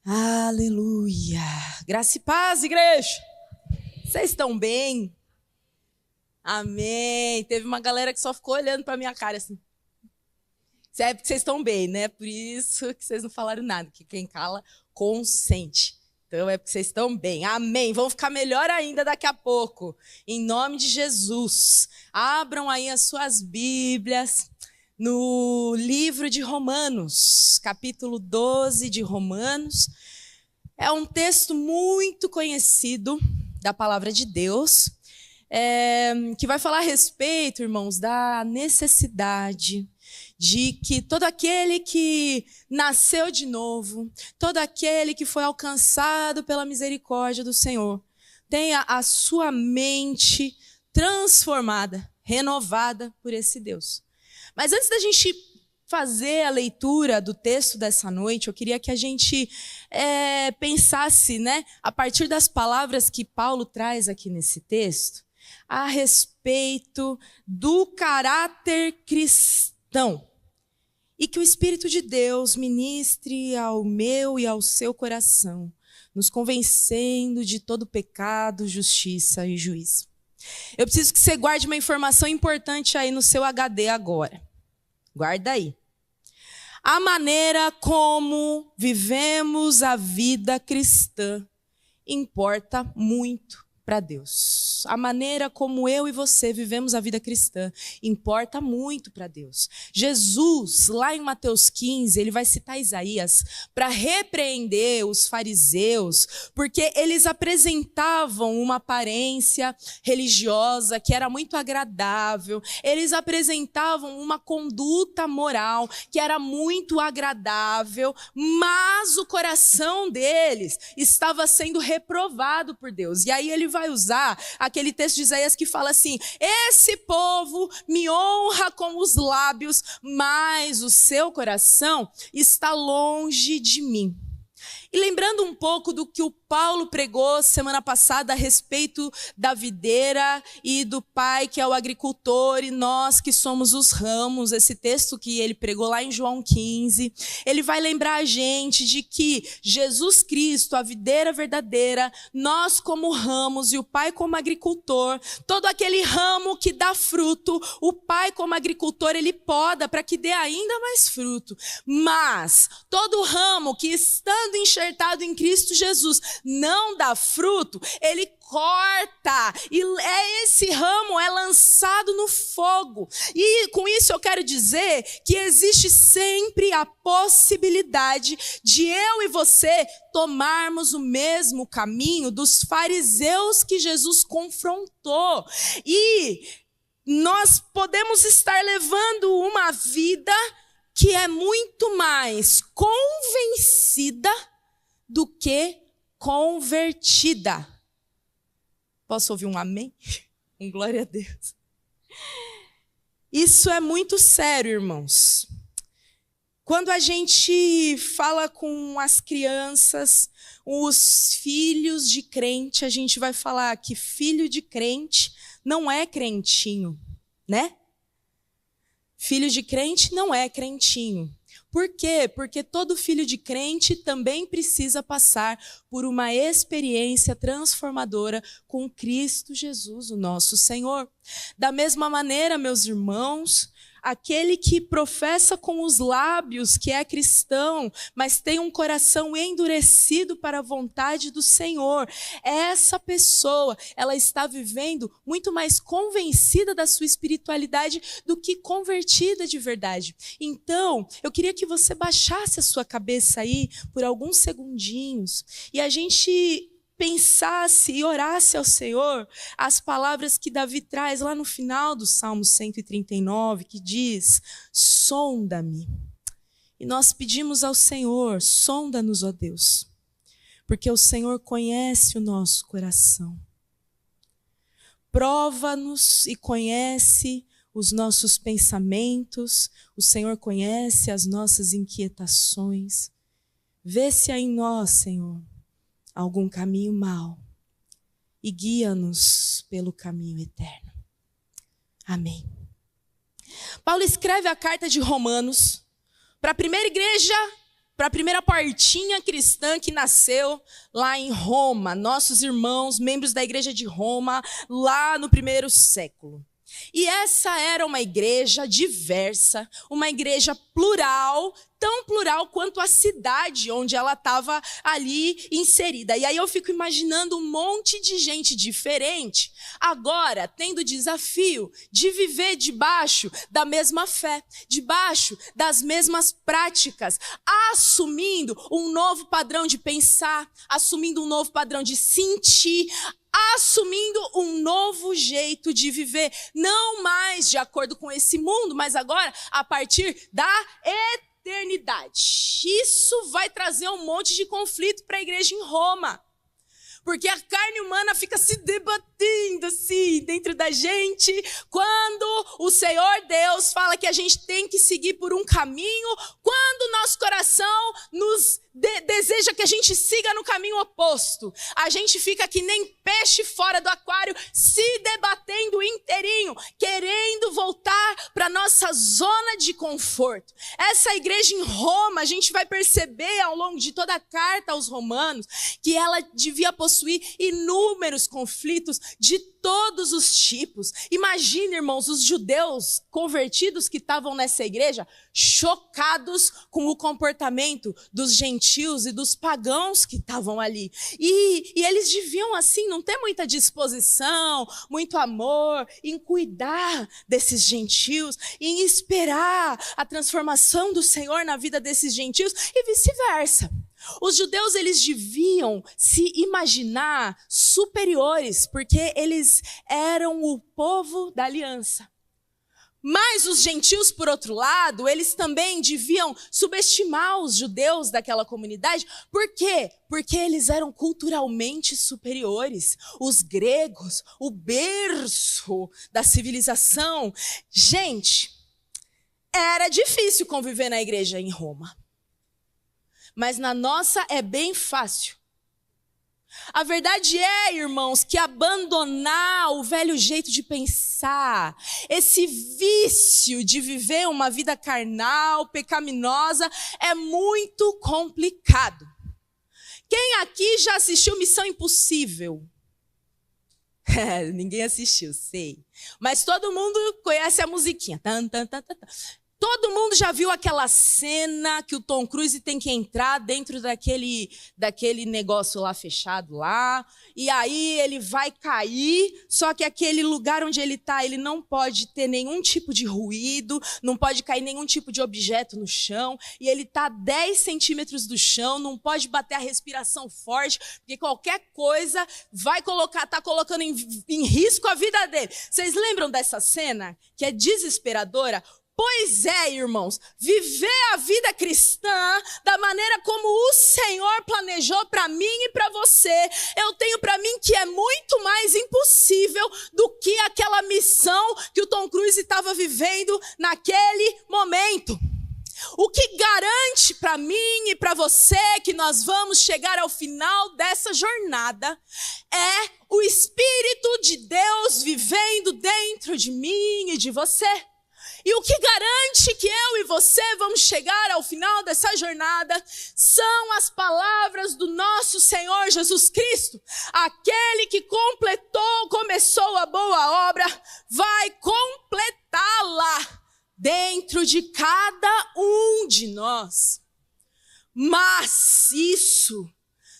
Aleluia. Graça e paz, igreja. Vocês estão bem? Amém. Teve uma galera que só ficou olhando para minha cara assim. É porque vocês estão bem, né? Por isso que vocês não falaram nada. Que quem cala, consente. Então é porque vocês estão bem. Amém. Vão ficar melhor ainda daqui a pouco. Em nome de Jesus. Abram aí as suas Bíblias no livro de Romanos, capítulo 12 de Romanos. É um texto muito conhecido da palavra de Deus, que vai falar a respeito, irmãos, da necessidade de que todo aquele que nasceu de novo, todo aquele que foi alcançado pela misericórdia do Senhor, tenha a sua mente transformada, renovada por esse Deus. Mas antes da gente fazer a leitura do texto dessa noite, eu queria que a gente pensasse, né, a partir das palavras que Paulo traz aqui nesse texto, a respeito do caráter cristão. E que o Espírito de Deus ministre ao meu e ao seu coração, nos convencendo de todo pecado, justiça e juízo. Eu preciso que você guarde uma informação importante aí no seu HD agora. Guarda aí. A maneira como vivemos a vida cristã importa muito para Deus. A maneira como eu e você vivemos a vida cristã importa muito para Deus. Jesus, lá em Mateus 15, ele vai citar Isaías para repreender os fariseus, porque eles apresentavam uma aparência religiosa que era muito agradável, eles apresentavam uma conduta moral que era muito agradável, mas o coração deles estava sendo reprovado por Deus. E aí ele vai usar aquele texto de Isaías que fala assim: esse povo me honra com os lábios, mas o seu coração está longe de mim. E lembrando um pouco do que o Paulo pregou semana passada a respeito da videira e do pai que é o agricultor e nós que somos os ramos, esse texto que ele pregou lá em João 15, ele vai lembrar a gente de que Jesus Cristo, a videira verdadeira, nós como ramos e o pai como agricultor, todo aquele ramo que dá fruto, o pai como agricultor, ele poda para que dê ainda mais fruto. Mas todo ramo que estando enxertado em Cristo Jesus não dá fruto, ele corta, e esse ramo é lançado no fogo. E com isso eu quero dizer que existe sempre a possibilidade de eu e você tomarmos o mesmo caminho dos fariseus que Jesus confrontou. E nós podemos estar levando uma vida que é muito mais convencida do que convertida. Posso ouvir um amém? Um glória a Deus. Isso é muito sério, irmãos. Quando a gente fala com as crianças, os filhos de crente, a gente vai falar que filho de crente não é crentinho, né? Filho de crente não é crentinho. Por quê? Porque todo filho de crente também precisa passar por uma experiência transformadora com Cristo Jesus, o nosso Senhor. Da mesma maneira, meus irmãos, aquele que professa com os lábios que é cristão, mas tem um coração endurecido para a vontade do Senhor, essa pessoa, ela está vivendo muito mais convencida da sua espiritualidade do que convertida de verdade. Então, eu queria que você baixasse a sua cabeça aí por alguns segundinhos e a gente pensasse e orasse ao Senhor as palavras que Davi traz lá no final do Salmo 139, que diz: sonda-me. E nós pedimos ao Senhor: sonda-nos, ó Deus, porque o Senhor conhece o nosso coração. Prova-nos e conhece os nossos pensamentos, o Senhor conhece as nossas inquietações. Vê se há em nós, Senhor, algum caminho mau e guia-nos pelo caminho eterno. Amém. Paulo escreve a carta de Romanos para a primeira igreja para a primeira portinha cristã que nasceu lá em Roma, nossos irmãos, membros da igreja de Roma, lá no 1º século. E essa era uma igreja diversa, uma igreja plural, tão plural quanto a cidade onde ela estava ali inserida. E aí eu fico imaginando um monte de gente diferente, agora tendo o desafio de viver debaixo da mesma fé, debaixo das mesmas práticas, assumindo um novo padrão de pensar, assumindo um novo padrão de sentir, assumindo um novo jeito de viver, não mais de acordo com esse mundo, mas agora a partir da eternidade. Isso vai trazer um monte de conflito para a igreja em Roma, porque a carne humana fica se debatendo assim dentro da gente, quando o Senhor Deus fala que a gente tem que seguir por um caminho, quando o nosso coração nos deseja que a gente siga no caminho oposto. A gente fica que nem peixe fora do aquário, se debatendo inteirinho, querendo voltar para nossa zona de conforto. Essa igreja em Roma, a gente vai perceber ao longo de toda a carta aos romanos, que ela devia possuir inúmeros conflitos de todos os tipos. Imagina, irmãos, os judeus convertidos que estavam nessa igreja, chocados com o comportamento dos gentios e dos pagãos que estavam ali. E eles deviam, assim, não ter muita disposição, muito amor em cuidar desses gentios, em esperar a transformação do Senhor na vida desses gentios e vice-versa. Os judeus, eles deviam se imaginar superiores, porque eles eram o povo da aliança. Mas os gentios, por outro lado, eles também deviam subestimar os judeus daquela comunidade. Por quê? Porque eles eram culturalmente superiores. Os gregos, o berço da civilização. Gente, era difícil conviver na igreja em Roma. Mas na nossa é bem fácil. A verdade é, irmãos, que abandonar o velho jeito de pensar, esse vício de viver uma vida carnal, pecaminosa, é muito complicado. Quem aqui já assistiu Missão Impossível? Ninguém assistiu, sei. Mas todo mundo conhece a musiquinha. Tan, tan, tan, tan, tan. Todo mundo já viu aquela cena que o Tom Cruise tem que entrar dentro daquele negócio lá fechado lá, e aí ele vai cair, só que aquele lugar onde ele está, ele não pode ter nenhum tipo de ruído, não pode cair nenhum tipo de objeto no chão, e ele está a 10 centímetros do chão, não pode bater a respiração forte, porque qualquer coisa vai tá colocando em risco a vida dele. Vocês lembram dessa cena, que é desesperadora? Pois é, irmãos, viver a vida cristã da maneira como o Senhor planejou para mim e para você, eu tenho para mim que é muito mais impossível do que aquela missão que o Tom Cruise estava vivendo naquele momento. O que garante para mim e para você que nós vamos chegar ao final dessa jornada é o Espírito de Deus vivendo dentro de mim e de você. E o que garante que eu e você vamos chegar ao final dessa jornada são as palavras do nosso Senhor Jesus Cristo. Aquele que começou a boa obra, vai completá-la dentro de cada um de nós. Mas isso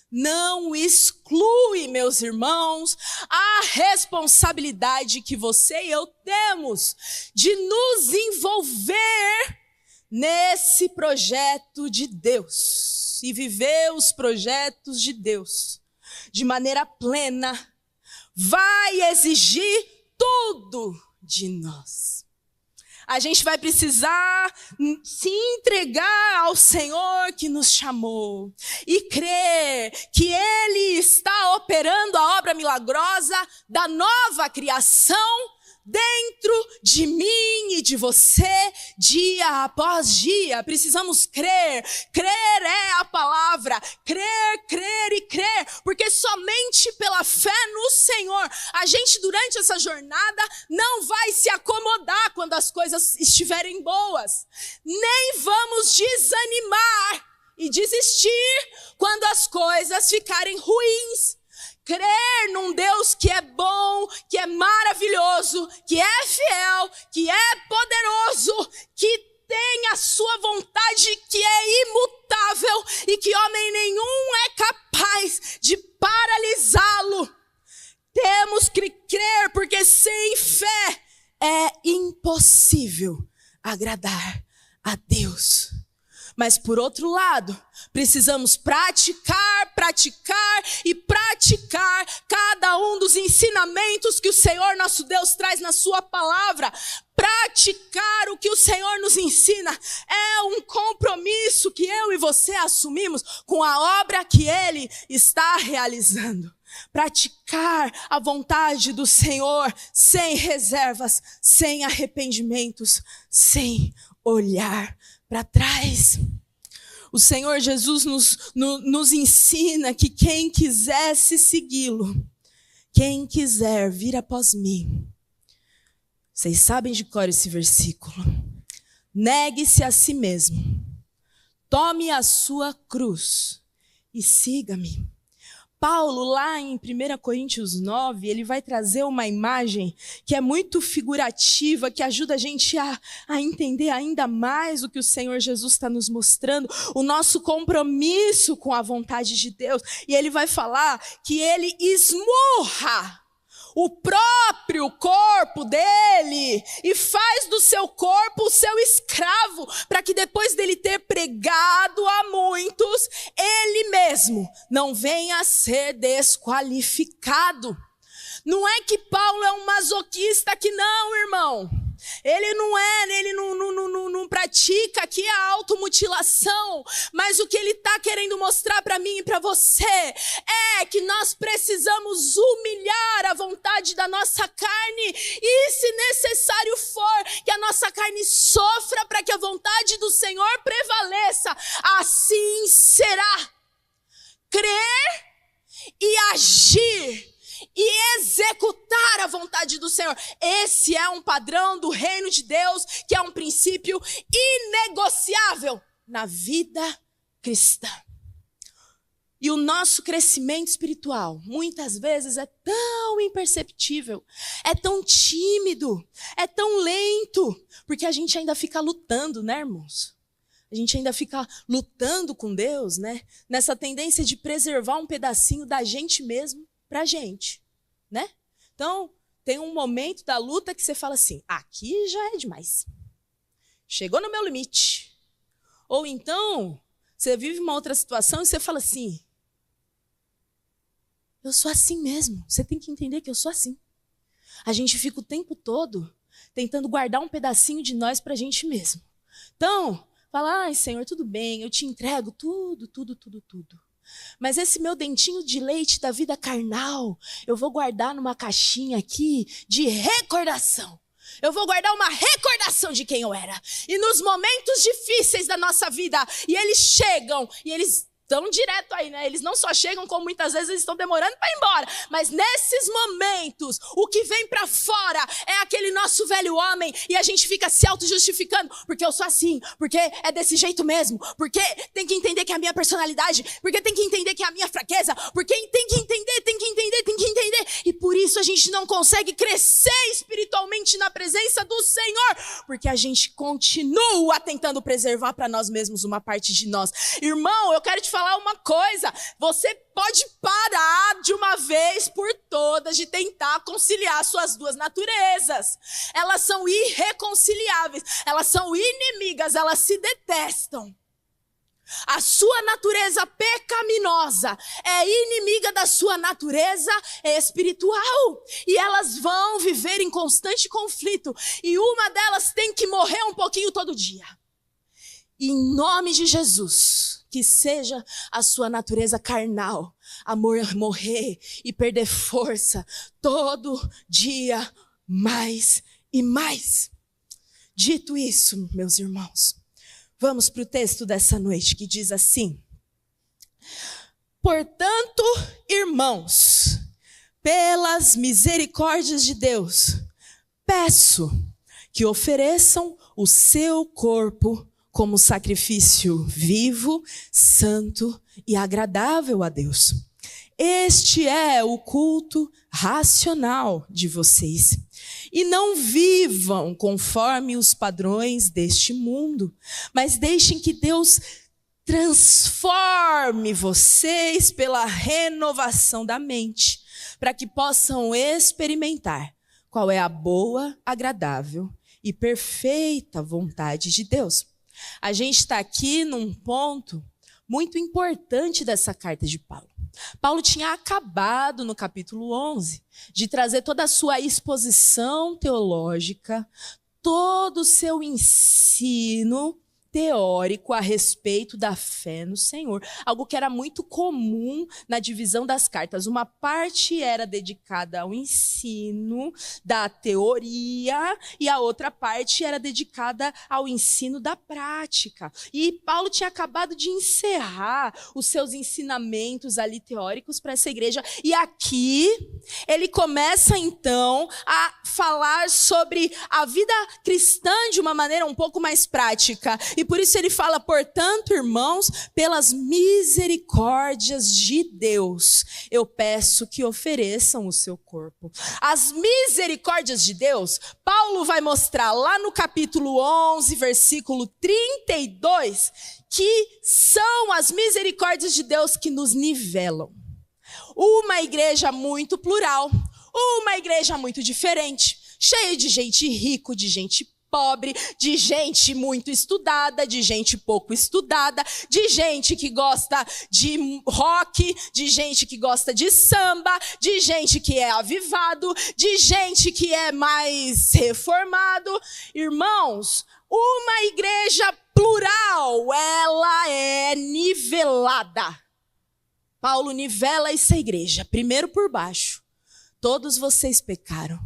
não exclui, meus irmãos, a responsabilidade que você e eu temos de nos envolver nesse projeto de Deus e viver os projetos de Deus de maneira plena. Vai exigir tudo de nós. A gente vai precisar se entregar ao Senhor que nos chamou e crer que Ele está operando a obra milagrosa da nova criação dentro de mim e de você, dia após dia. Precisamos crer. Crer é a palavra. Crer e crer. Porque somente pela fé no Senhor, a gente durante essa jornada não vai se acomodar quando as coisas estiverem boas. Nem vamos desanimar e desistir quando as coisas ficarem ruins. Crer num Deus que é bom, que é maravilhoso, que é fiel, que é poderoso, que tem a sua vontade que é imutável e que homem nenhum é capaz de paralisá-lo. Temos que crer, porque sem fé é impossível agradar a Deus. Mas por outro lado, precisamos praticar cada um dos ensinamentos que o Senhor nosso Deus traz na sua palavra. Praticar o que o Senhor nos ensina é um compromisso que eu e você assumimos com a obra que Ele está realizando. Praticar a vontade do Senhor sem reservas, sem arrependimentos, sem olhar para trás. O Senhor Jesus nos ensina que quem quisesse segui-lo, quem quiser vir após mim, vocês sabem de cor esse versículo, negue-se a si mesmo, tome a sua cruz e siga-me. Paulo, lá em 1 Coríntios 9, ele vai trazer uma imagem que é muito figurativa, que ajuda a gente a entender ainda mais o que o Senhor Jesus está nos mostrando, o nosso compromisso com a vontade de Deus. E ele vai falar que ele esmurra o próprio corpo dele e faz do seu corpo o seu escravo, para que depois dele ter pregado a muitos, ele mesmo não venha a ser desqualificado. Não é que Paulo é um masoquista que não, irmão. Ele não pratica aqui a automutilação, mas o que ele está querendo mostrar para mim e para você é que nós precisamos humilhar a vontade da nossa carne e, se necessário for, que a nossa carne sofra para que a vontade do Senhor prevaleça. Assim será. Crer e agir e executar a vontade do Senhor. Esse é um padrão do reino de Deus, que é um princípio inegociável na vida cristã. E o nosso crescimento espiritual, muitas vezes, é tão imperceptível, é tão tímido, é tão lento, porque a gente ainda fica lutando, né, irmãos? A gente ainda fica lutando com Deus, né? Nessa tendência de preservar um pedacinho da gente mesmo pra gente, né? Então, tem um momento da luta que você fala assim, aqui já é demais. Chegou no meu limite. Ou então, você vive uma outra situação e você fala assim, eu sou assim mesmo. Você tem que entender que eu sou assim. A gente fica o tempo todo tentando guardar um pedacinho de nós pra gente mesmo. Então, fala, ai, Senhor, tudo bem, eu te entrego tudo. Mas esse meu dentinho de leite da vida carnal, eu vou guardar numa caixinha aqui de recordação. Eu vou guardar uma recordação de quem eu era. E nos momentos difíceis da nossa vida, e eles chegam, e eles estão direto aí, né? Eles não só chegam, como muitas vezes eles estão demorando para ir embora. Mas nesses momentos, o que vem para fora é aquele nosso velho homem. E a gente fica se auto-justificando. Porque eu sou assim. Porque é desse jeito mesmo. Porque tem que entender que é a minha personalidade. Porque tem que entender que é a minha fraqueza. Porque tem que entender. E por isso a gente não consegue crescer espiritualmente na presença do Senhor. Porque a gente continua tentando preservar para nós mesmos uma parte de nós. Irmão, eu quero te falar uma coisa, você pode parar de uma vez por todas de tentar conciliar suas duas naturezas. Elas são irreconciliáveis, elas são inimigas, elas se detestam. A sua natureza pecaminosa é inimiga da sua natureza espiritual. E elas vão viver em constante conflito. E uma delas tem que morrer um pouquinho todo dia. E em nome de Jesus, que seja a sua natureza carnal a morrer e perder força todo dia mais e mais. Dito isso, meus irmãos, vamos para o texto dessa noite que diz assim: portanto, irmãos, pelas misericórdias de Deus, peço que ofereçam o seu corpo como sacrifício vivo, santo e agradável a Deus. Este é o culto racional de vocês. E não vivam conforme os padrões deste mundo, mas deixem que Deus transforme vocês pela renovação da mente, para que possam experimentar qual é a boa, agradável e perfeita vontade de Deus. A gente está aqui num ponto muito importante dessa carta de Paulo. Paulo tinha acabado no capítulo 11 de trazer toda a sua exposição teológica, todo o seu ensino teórico a respeito da fé no Senhor. Algo que era muito comum na divisão das cartas. Uma parte era dedicada ao ensino da teoria e a outra parte era dedicada ao ensino da prática. E Paulo tinha acabado de encerrar os seus ensinamentos ali teóricos para essa igreja. E aqui ele começa então a falar sobre a vida cristã de uma maneira um pouco mais prática. E por isso ele fala, portanto, irmãos, pelas misericórdias de Deus, eu peço que ofereçam o seu corpo. As misericórdias de Deus, Paulo vai mostrar lá no capítulo 11, versículo 32, que são as misericórdias de Deus que nos nivelam. Uma igreja muito plural, uma igreja muito diferente, cheia de gente rica, de gente pobre, de gente muito estudada, de gente pouco estudada, de gente que gosta de rock, de gente que gosta de samba, de gente que é avivado, de gente que é mais reformado. Irmãos, uma igreja plural, ela é nivelada. Paulo nivela essa igreja, primeiro por baixo. Todos vocês pecaram.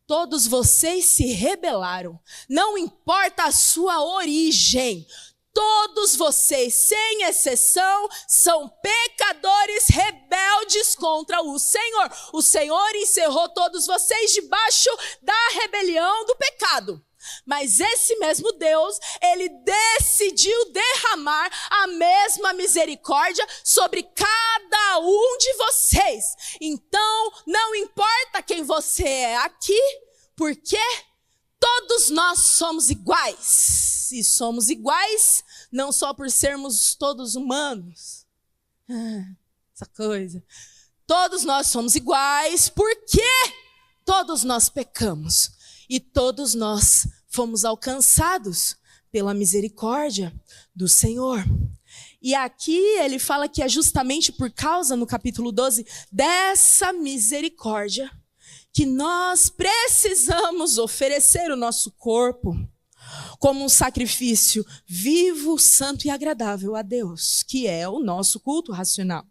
Todos vocês se rebelaram, não importa a sua origem, todos vocês, sem exceção, são pecadores rebeldes contra o Senhor. O Senhor encerrou todos vocês debaixo da rebelião do pecado. Mas esse mesmo Deus, ele decidiu derramar a mesma misericórdia sobre cada um de vocês. Então, não importa quem você é aqui, porque todos nós somos iguais. E somos iguais não só por sermos todos humanos. Essa coisa. Todos nós somos iguais porque todos nós pecamos. E todos nós fomos alcançados pela misericórdia do Senhor. E aqui ele fala que é justamente por causa, no capítulo 12, dessa misericórdia, que nós precisamos oferecer o nosso corpo como um sacrifício vivo, santo e agradável a Deus, que é o nosso culto racional.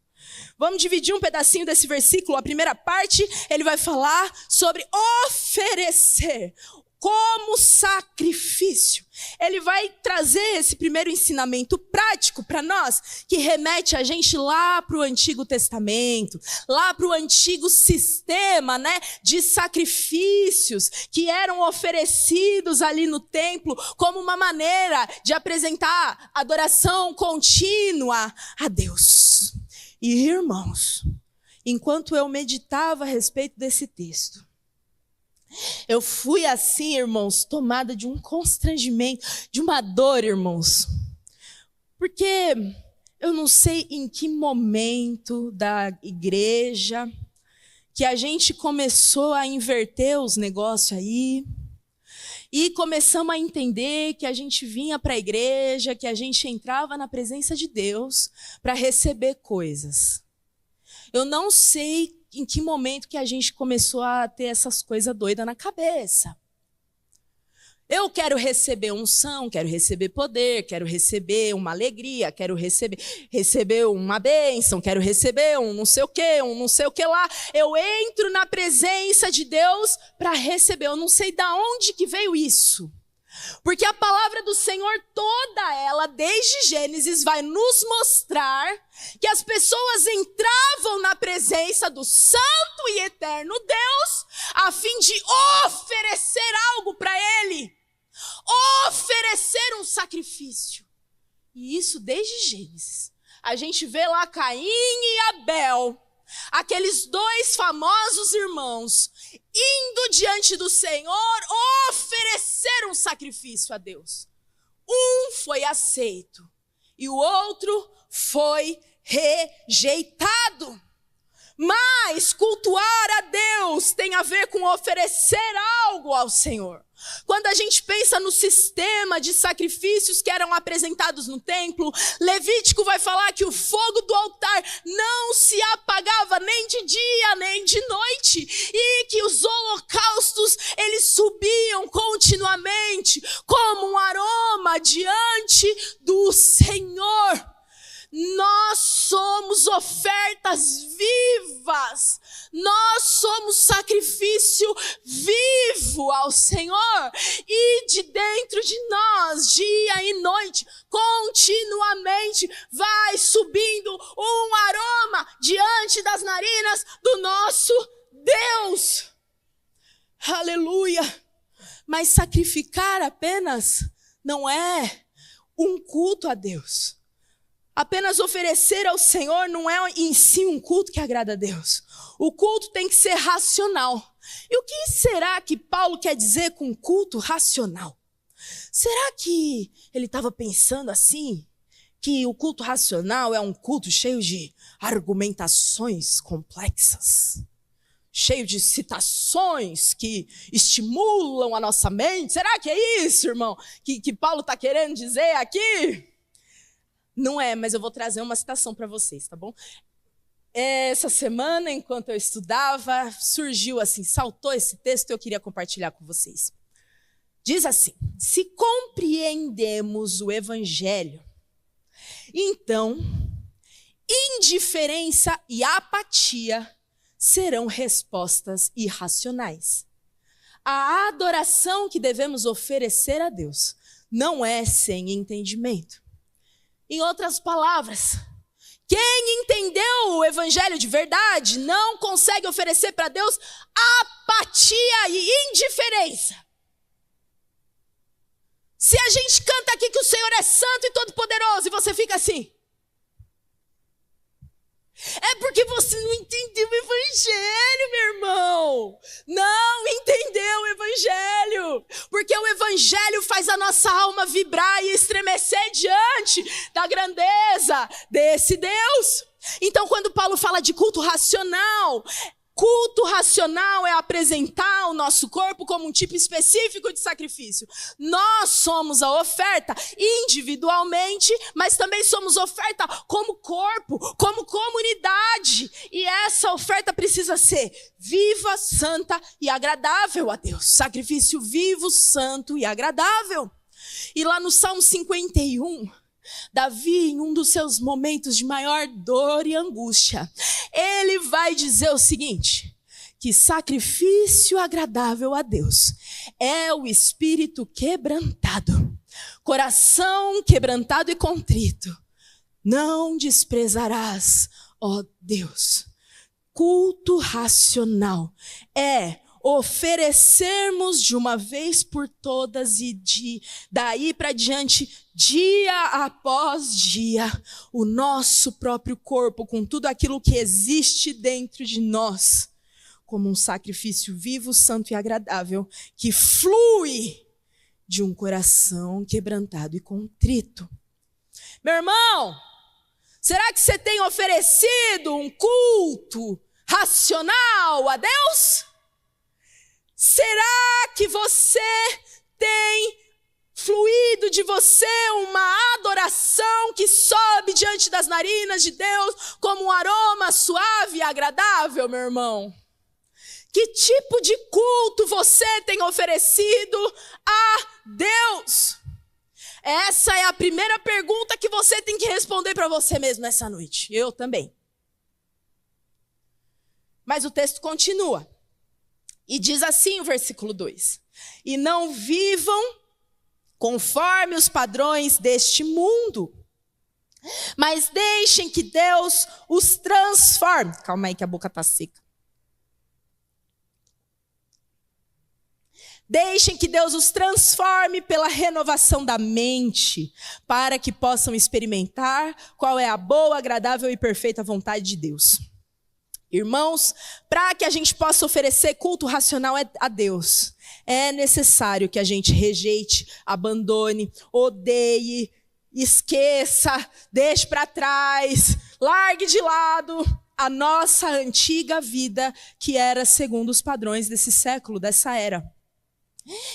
Vamos dividir um pedacinho desse versículo. A primeira parte, ele vai falar sobre oferecer como sacrifício. Ele vai trazer esse primeiro ensinamento prático para nós, que remete a gente lá para o Antigo Testamento, lá para o antigo sistema, né, de sacrifícios que eram oferecidos ali no templo como uma maneira de apresentar adoração contínua a Deus. E, irmãos, enquanto eu meditava a respeito desse texto, eu fui assim, irmãos, tomada de um constrangimento, de uma dor, irmãos. Porque eu não sei em que momento da igreja que a gente começou a inverter os negócios aí. E começamos a entender que a gente vinha para a igreja, que a gente entrava na presença de Deus para receber coisas. Eu não sei em que momento que a gente começou a ter essas coisas doidas na cabeça. Eu quero receber unção, quero receber poder, quero receber uma alegria, quero receber uma bênção, quero receber um não sei o que lá. Eu entro na presença de Deus para receber. Eu não sei de onde que veio isso. Porque a palavra do Senhor, toda ela, desde Gênesis, vai nos mostrar que as pessoas entravam na presença do Santo e Eterno Deus a fim de oferecer algo para Ele. Oferecer um sacrifício. E isso desde Gênesis. A gente vê lá Caim e Abel, aqueles dois famosos irmãos, indo diante do Senhor oferecer um sacrifício a Deus. Um foi aceito e o outro foi rejeitado. Mas cultuar a Deus tem a ver com oferecer algo ao Senhor. Quando a gente pensa no sistema de sacrifícios que eram apresentados no templo, Levítico vai falar que o fogo do altar não se apagava nem de dia nem de noite, e que os holocaustos eles subiam continuamente como um aroma diante do Senhor. Nós somos ofertas vivas, nós somos sacrifício vivo ao Senhor, e de dentro de nós, dia e noite, continuamente vai subindo um aroma diante das narinas do nosso Deus. Aleluia! Mas sacrificar apenas não é um culto a Deus. Apenas oferecer ao Senhor não é em si um culto que agrada a Deus. O culto tem que ser racional. E o que será que Paulo quer dizer com culto racional? Será que ele estava pensando assim, que o culto racional é um culto cheio de argumentações complexas? Cheio de citações que estimulam a nossa mente? Será que é isso, irmão, que Paulo está querendo dizer aqui? Não é, mas eu vou trazer uma citação para vocês, tá bom? Essa semana, enquanto eu estudava, surgiu assim, saltou esse texto e eu queria compartilhar com vocês. Diz assim: se compreendemos o Evangelho, então indiferença e apatia serão respostas irracionais. A adoração que devemos oferecer a Deus não é sem entendimento. Em outras palavras, quem entendeu o Evangelho de verdade não consegue oferecer para Deus apatia e indiferença. Se a gente canta aqui que o Senhor é santo e todo-poderoso e você fica assim, é porque você não entendeu o Evangelho, meu irmão. Não entendeu o Evangelho. Porque o Evangelho faz a nossa alma vibrar e estremecer diante da grandeza desse Deus. Então, quando Paulo fala de culto racional é apresentar o nosso corpo como um tipo específico de sacrifício. Nós somos a oferta individualmente, mas também somos oferta como corpo, como comunidade. E essa oferta precisa ser viva, santa e agradável a Deus. Sacrifício vivo, santo e agradável. E lá no Salmo 51... Davi, em um dos seus momentos de maior dor e angústia, ele vai dizer o seguinte, que sacrifício agradável a Deus é o espírito quebrantado, coração quebrantado e contrito, não desprezarás, ó Deus. Culto racional é oferecermos de uma vez por todas e daí para diante, dia após dia, o nosso próprio corpo com tudo aquilo que existe dentro de nós, como um sacrifício vivo, santo e agradável, que flui de um coração quebrantado e contrito. Meu irmão, será que você tem oferecido um culto racional a Deus? Será que você tem fluído de você uma adoração que sobe diante das narinas de Deus como um aroma suave e agradável, meu irmão? Que tipo de culto você tem oferecido a Deus? Essa é a primeira pergunta que você tem que responder para você mesmo nessa noite. Eu também. Mas o texto continua. E diz assim o versículo 2. E não vivam conforme os padrões deste mundo, mas deixem que Deus os transforme. Calma aí que a boca está seca. Deixem que Deus os transforme pela renovação da mente, para que possam experimentar qual é a boa, agradável e perfeita vontade de Deus. Irmãos, para que a gente possa oferecer culto racional a Deus, é necessário que a gente rejeite, abandone, odeie, esqueça, deixe para trás, largue de lado a nossa antiga vida, que era segundo os padrões desse século, dessa era.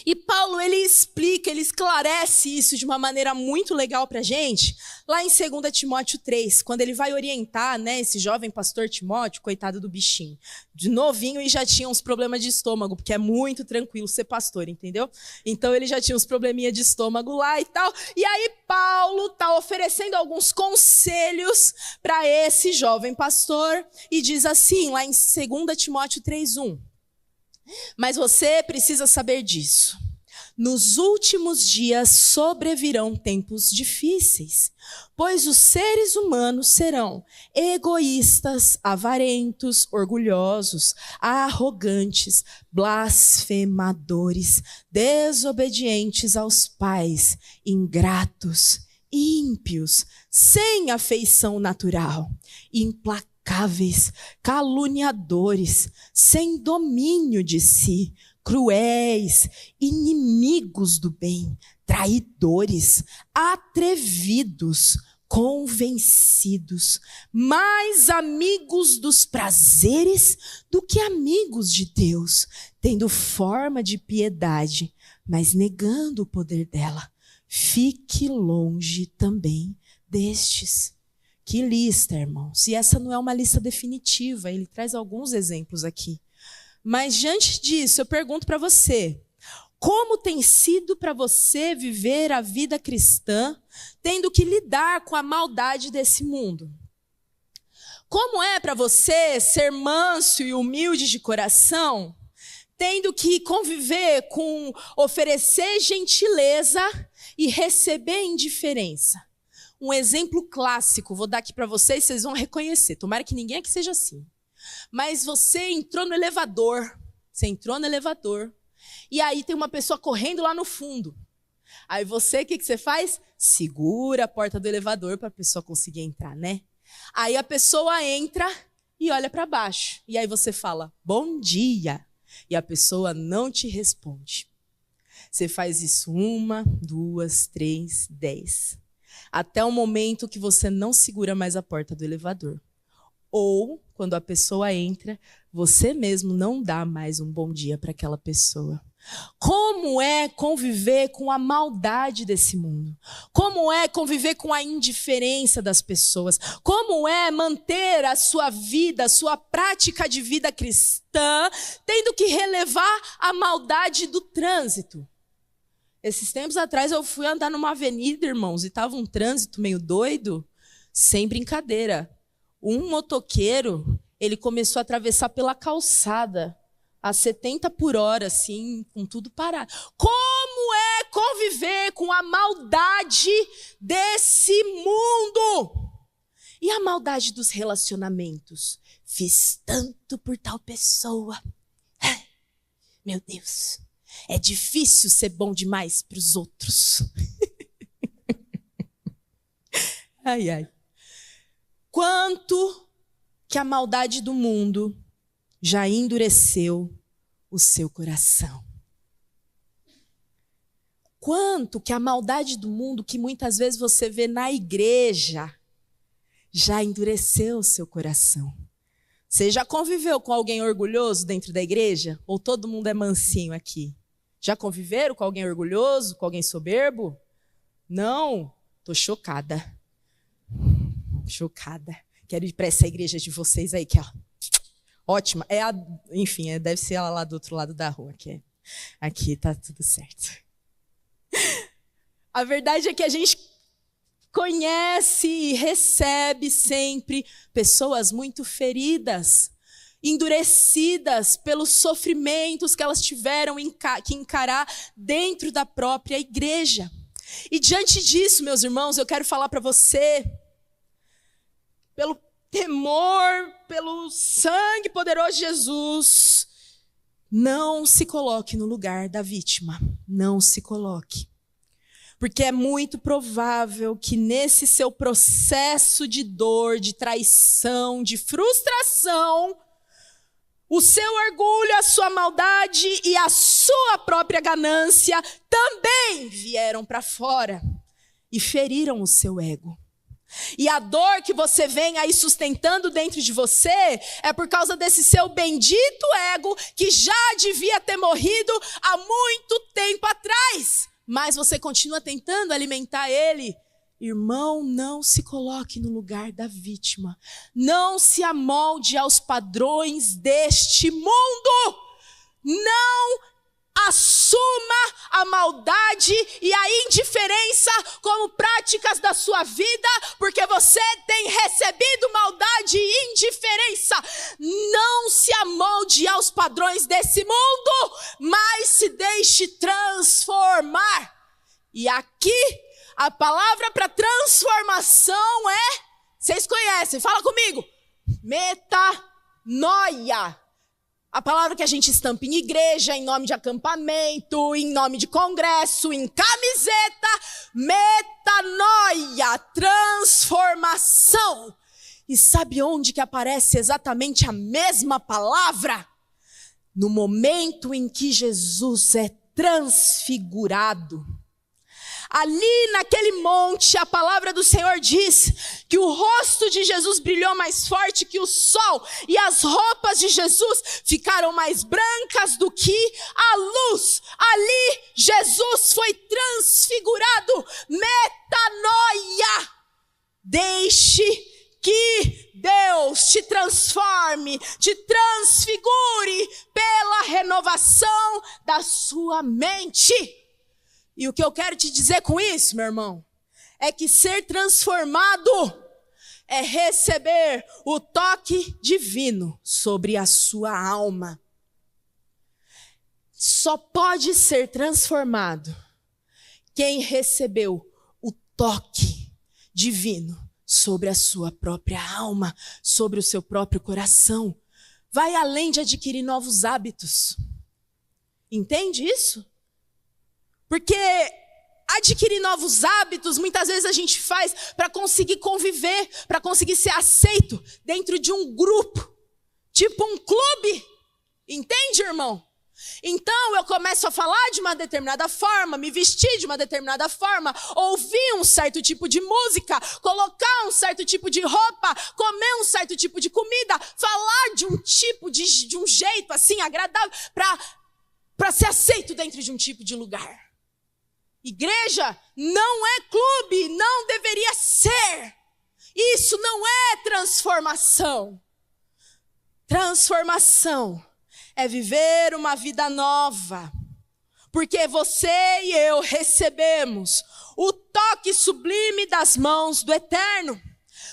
E Paulo, ele explica, ele esclarece isso de uma maneira muito legal para a gente, lá em 2 Timóteo 3, quando ele vai orientar, né, esse jovem pastor Timóteo, coitado do bichinho, de novinho e já tinha uns problemas de estômago, porque é muito tranquilo ser pastor, entendeu? Então ele já tinha uns probleminha de estômago lá e tal, e aí Paulo está oferecendo alguns conselhos para esse jovem pastor, e diz assim, lá em 2 Timóteo 3:1, mas você precisa saber disso. Nos últimos dias sobrevirão tempos difíceis, pois os seres humanos serão egoístas, avarentos, orgulhosos, arrogantes, blasfemadores, desobedientes aos pais, ingratos, ímpios, sem afeição natural, implacáveis, caluniadores, sem domínio de si, cruéis, inimigos do bem, traidores, atrevidos, convencidos, mais amigos dos prazeres do que amigos de Deus, tendo forma de piedade, mas negando o poder dela. Fique longe também destes. Que lista, irmãos. E essa não é uma lista definitiva, ele traz alguns exemplos aqui. Mas diante disso, eu pergunto para você, como tem sido para você viver a vida cristã, tendo que lidar com a maldade desse mundo? Como é para você ser manso e humilde de coração, tendo que conviver com oferecer gentileza e receber indiferença? Um exemplo clássico, vou dar aqui para vocês, vocês vão reconhecer. Tomara que ninguém aqui seja assim. Mas você entrou no elevador, e aí tem uma pessoa correndo lá no fundo. Aí você, o que você faz? Segura a porta do elevador para a pessoa conseguir entrar, né? Aí a pessoa entra e olha para baixo. E aí você fala, bom dia. E a pessoa não te responde. Você faz isso 1, 2, 3, 10. Até o momento que você não segura mais a porta do elevador. Ou, quando a pessoa entra, você mesmo não dá mais um bom dia para aquela pessoa. Como é conviver com a maldade desse mundo? Como é conviver com a indiferença das pessoas? Como é manter a sua vida, a sua prática de vida cristã, tendo que relevar a maldade do trânsito? Esses tempos atrás eu fui andar numa avenida, irmãos, e estava um trânsito meio doido, sem brincadeira. Um motoqueiro, ele começou a atravessar pela calçada, a 70 por hora, assim, com tudo parado. Como é conviver com a maldade desse mundo? E a maldade dos relacionamentos? Fiz tanto por tal pessoa. Ai, meu Deus. É difícil ser bom demais para os outros. Ai, ai. Quanto que a maldade do mundo já endureceu o seu coração. Quanto que a maldade do mundo, que muitas vezes você vê na igreja, já endureceu o seu coração. Você já conviveu com alguém orgulhoso dentro da igreja? Ou todo mundo é mansinho aqui? Já conviveram com alguém orgulhoso, com alguém soberbo? Não? Tô chocada. Chocada. Quero ir para essa igreja de vocês aí, que é ótima. Enfim, deve ser ela lá do outro lado da rua. Aqui tá tudo certo. A verdade é que a gente conhece e recebe sempre pessoas muito feridas, endurecidas pelos sofrimentos que elas tiveram que encarar dentro da própria igreja. E diante disso, meus irmãos, eu quero falar para você, pelo temor, pelo sangue poderoso de Jesus, Não se coloque no lugar da vítima. Não se coloque. Porque é muito provável que nesse seu processo de dor, de traição, de frustração, o seu orgulho, a sua maldade e a sua própria ganância também vieram para fora e feriram o seu ego. E a dor que você vem aí sustentando dentro de você é por causa desse seu bendito ego que já devia ter morrido há muito tempo atrás. Mas você continua tentando alimentar ele. Irmão, não se coloque no lugar da vítima. Não se amolde aos padrões deste mundo. Não assuma a maldade e a indiferença como práticas da sua vida, porque você tem recebido maldade e indiferença. Não se amolde aos padrões desse mundo, mas se deixe transformar. E aqui, a palavra para transformação é, vocês conhecem, fala comigo, metanoia. A palavra que a gente estampa em igreja, em nome de acampamento, em nome de congresso, em camiseta. Metanoia, transformação. E sabe onde que aparece exatamente a mesma palavra? No momento em que Jesus é transfigurado. Ali naquele monte, a palavra do Senhor diz que o rosto de Jesus brilhou mais forte que o sol e as roupas de Jesus ficaram mais brancas do que a luz. Ali Jesus foi transfigurado. Metanoia. Deixe que Deus te transforme, te transfigure pela renovação da sua mente. E o que eu quero te dizer com isso, meu irmão, é que ser transformado é receber o toque divino sobre a sua alma. Só pode ser transformado quem recebeu o toque divino sobre a sua própria alma, sobre o seu próprio coração. Vai além de adquirir novos hábitos. Entende isso? Porque adquirir novos hábitos, muitas vezes a gente faz para conseguir conviver, para conseguir ser aceito dentro de um grupo, tipo um clube. Entende, irmão? Então eu começo a falar de uma determinada forma, me vestir de uma determinada forma, ouvir um certo tipo de música, colocar um certo tipo de roupa, comer um certo tipo de comida, falar de um tipo de um jeito assim agradável para ser aceito dentro de um tipo de lugar. Igreja não é clube, não deveria ser. Isso não é transformação. Transformação é viver uma vida nova. Porque você e eu recebemos o toque sublime das mãos do Eterno.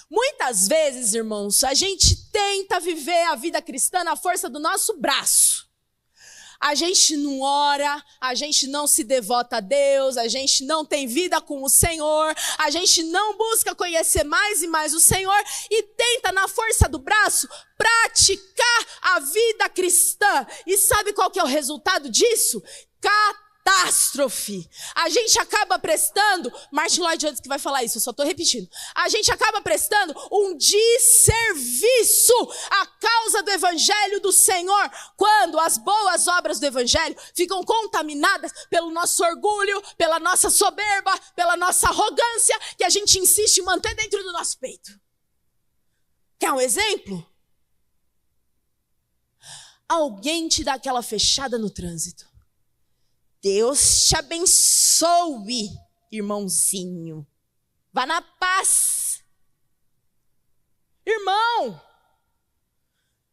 Muitas vezes, irmãos, a gente tenta viver a vida cristã na força do nosso braço. A gente não ora, a gente não se devota a Deus, a gente não tem vida com o Senhor, a gente não busca conhecer mais e mais o Senhor e tenta na força do braço praticar a vida cristã. E sabe qual que é o resultado disso? Catástrofe. A gente acaba prestando, Martin Lloyd Jones que vai falar isso, eu só estou repetindo. A gente acaba prestando um desserviço à causa do Evangelho do Senhor, quando as boas obras do Evangelho ficam contaminadas pelo nosso orgulho, pela nossa soberba, pela nossa arrogância, que a gente insiste em manter dentro do nosso peito. Quer um exemplo? Alguém te dá aquela fechada no trânsito. Deus te abençoe, irmãozinho. Vá na paz. Irmão,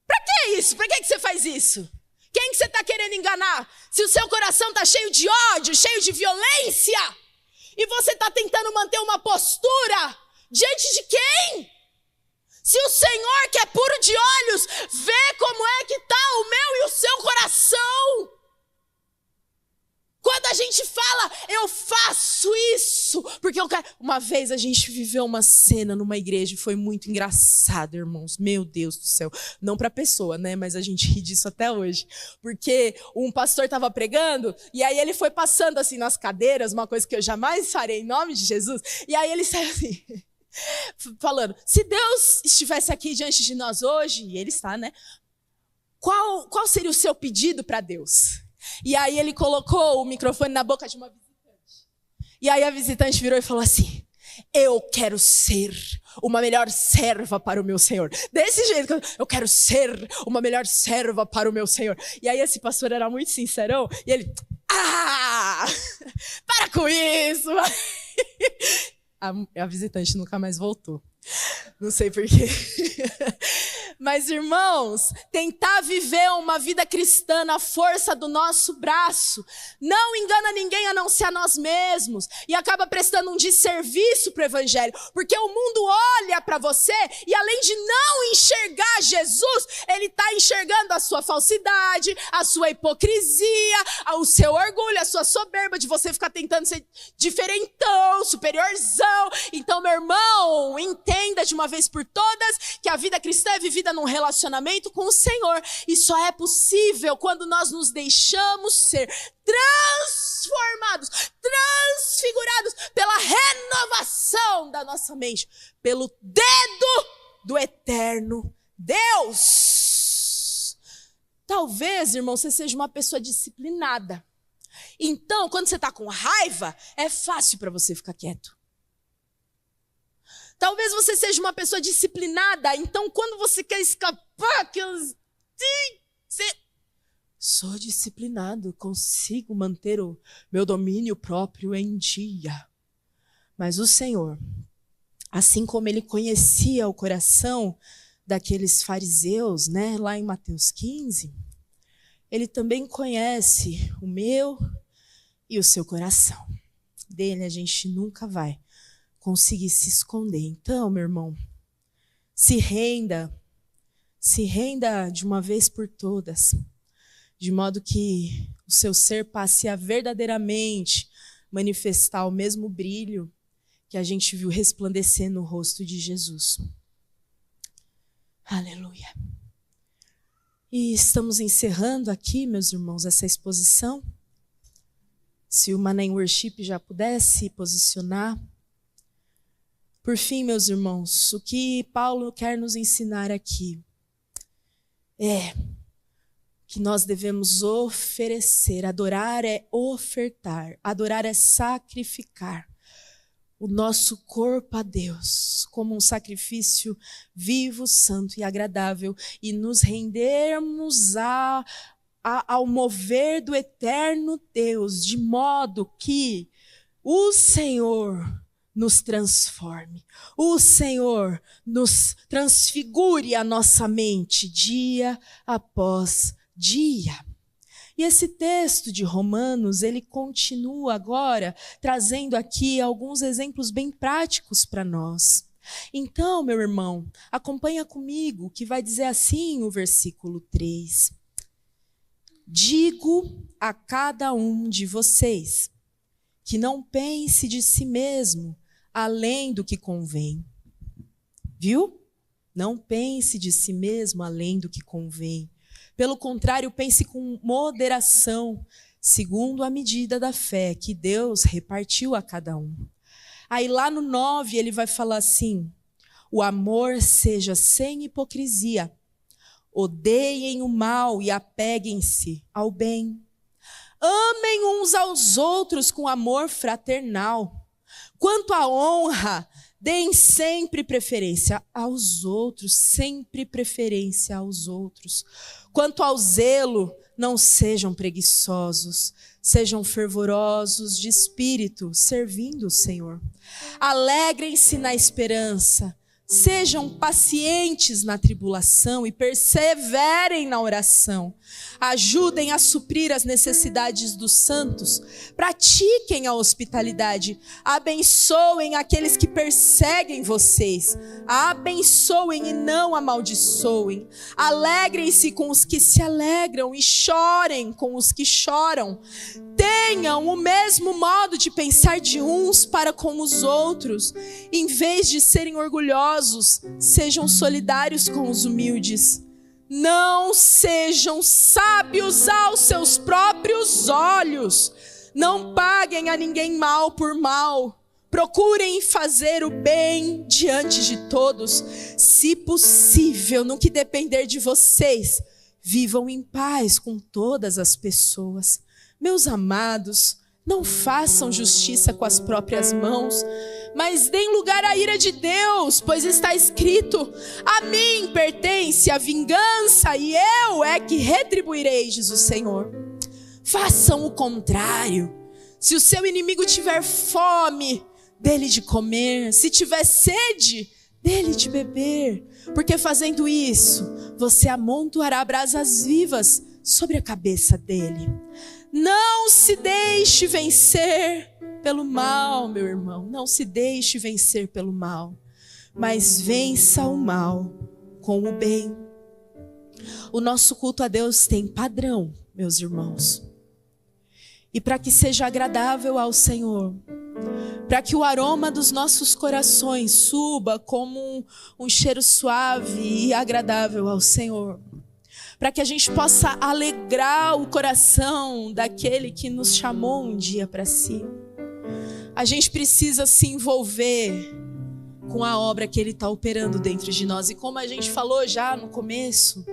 pra que isso? Pra que você faz isso? Quem que você está querendo enganar? Se o seu coração está cheio de ódio, cheio de violência, e você está tentando manter uma postura, diante de quem? Se o Senhor, que é puro de olhos, vê como é que está o meu e o seu coração. Quando a gente fala, eu faço isso isso, porque eu quero... Uma vez a gente viveu uma cena numa igreja e foi muito engraçado, irmãos. Meu Deus do céu. Não pra pessoa, né? Mas a gente ri disso até hoje. Porque um pastor estava pregando e aí ele foi passando assim nas cadeiras, uma coisa que eu jamais farei em nome de Jesus. E aí ele saiu assim, falando, se Deus estivesse aqui diante de nós hoje, e ele está, né? Qual seria o seu pedido para Deus? E aí ele colocou o microfone na boca de uma visitante. E aí a visitante virou e falou assim, eu quero ser uma melhor serva para o meu Senhor. Desse jeito, eu quero ser uma melhor serva para o meu Senhor. E aí esse pastor era muito sincerão, e ele, para com isso. A visitante nunca mais voltou. Não sei porquê. Mas, irmãos, tentar viver uma vida cristã na força do nosso braço não engana ninguém a não ser a nós mesmos e acaba prestando um desserviço para o evangelho, porque o mundo olha para você e além de não enxergar Jesus, ele está enxergando a sua falsidade, a sua hipocrisia, o seu orgulho, a sua soberba de você ficar tentando ser diferentão, superiorzão. Então, meu irmão, entenda de uma vez por todas que a vida cristã é vivida num relacionamento com o Senhor. E só é possível quando nós nos deixamos ser transformados, transfigurados pela renovação da nossa mente, pelo dedo do eterno Deus. Talvez, irmão, você seja uma pessoa disciplinada. Então, quando você está com raiva, é fácil para você ficar quieto. Talvez você seja uma pessoa disciplinada, então quando você quer escapar, sou disciplinado, consigo manter o meu domínio próprio em dia. Mas o Senhor, assim como ele conhecia o coração daqueles fariseus, né, lá em Mateus 15, ele também conhece o meu e o seu coração. Dele a gente nunca vai conseguir se esconder. Então, meu irmão, se renda de uma vez por todas, de modo que o seu ser passe a verdadeiramente manifestar o mesmo brilho que a gente viu resplandecer no rosto de Jesus. Aleluia. E estamos encerrando aqui, meus irmãos, essa exposição. Se o Mané Worship já pudesse posicionar. Por fim, meus irmãos, o que Paulo quer nos ensinar aqui é que nós devemos oferecer. Adorar é ofertar, adorar é sacrificar o nosso corpo a Deus como um sacrifício vivo, santo e agradável e nos rendermos ao mover do eterno Deus, de modo que o Senhor nos transforme. O Senhor nos transfigure a nossa mente dia após dia. E esse texto de Romanos, ele continua agora trazendo aqui alguns exemplos bem práticos para nós. Então, meu irmão, acompanha comigo, que vai dizer assim o versículo 3. Digo a cada um de vocês que não pense de si mesmo além do que convém. Viu? Não pense de si mesmo além do que convém. Pelo contrário, pense com moderação, segundo a medida da fé que Deus repartiu a cada um. Aí lá no 9 ele vai falar assim: o amor seja sem hipocrisia. Odeiem o mal e apeguem-se ao bem. Amem uns aos outros com amor fraternal. Quanto à honra, deem sempre preferência aos outros, sempre preferência aos outros. Quanto ao zelo, não sejam preguiçosos, sejam fervorosos de espírito, servindo o Senhor. Alegrem-se na esperança, sejam pacientes na tribulação e perseverem na oração. Ajudem a suprir as necessidades dos santos. Pratiquem a hospitalidade. Abençoem aqueles que perseguem vocês. Abençoem e não amaldiçoem. Alegrem-se com os que se alegram e chorem com os que choram. tenham o mesmo modo de pensar de uns para com os outros. Em vez de serem orgulhosos, sejam solidários com os humildes. Não sejam sábios aos seus próprios olhos. Não paguem a ninguém mal por mal. Procurem fazer o bem diante de todos. Se possível, no que depender de vocês, vivam em paz com todas as pessoas. Meus amados, não façam justiça com as próprias mãos, mas deem lugar à ira de Deus, pois está escrito: a mim pertence a vingança e eu é que retribuirei, diz o Senhor. Façam o contrário. Se o seu inimigo tiver fome, dele de comer. Se tiver sede, dele de beber. Porque fazendo isso, você amontoará brasas vivas sobre a cabeça dele. Não se deixe vencer pelo mal, meu irmão. Não se deixe vencer pelo mal. Mas vença o mal com o bem. O nosso culto a Deus tem padrão, meus irmãos. E para que seja agradável ao Senhor, para que o aroma dos nossos corações suba como um cheiro suave e agradável ao Senhor, para que a gente possa alegrar o coração daquele que nos chamou um dia para si, a gente precisa se envolver com a obra que Ele está operando dentro de nós. E como a gente falou já no começo,